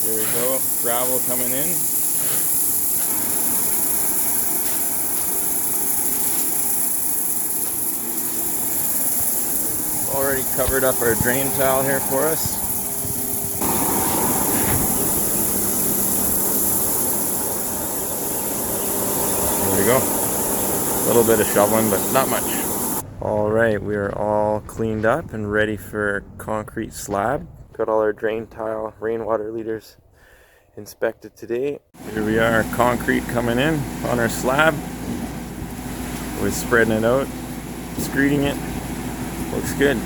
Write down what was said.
Here we go, gravel coming in. Already covered up our drain tile here for us. There we go. A little bit of shoveling, but not much. All right, we are all cleaned up and ready for concrete slab. Got all our drain tile, rainwater leaders inspected today. Here we are, concrete coming in on our slab. We're spreading it out, screeding it. Looks good.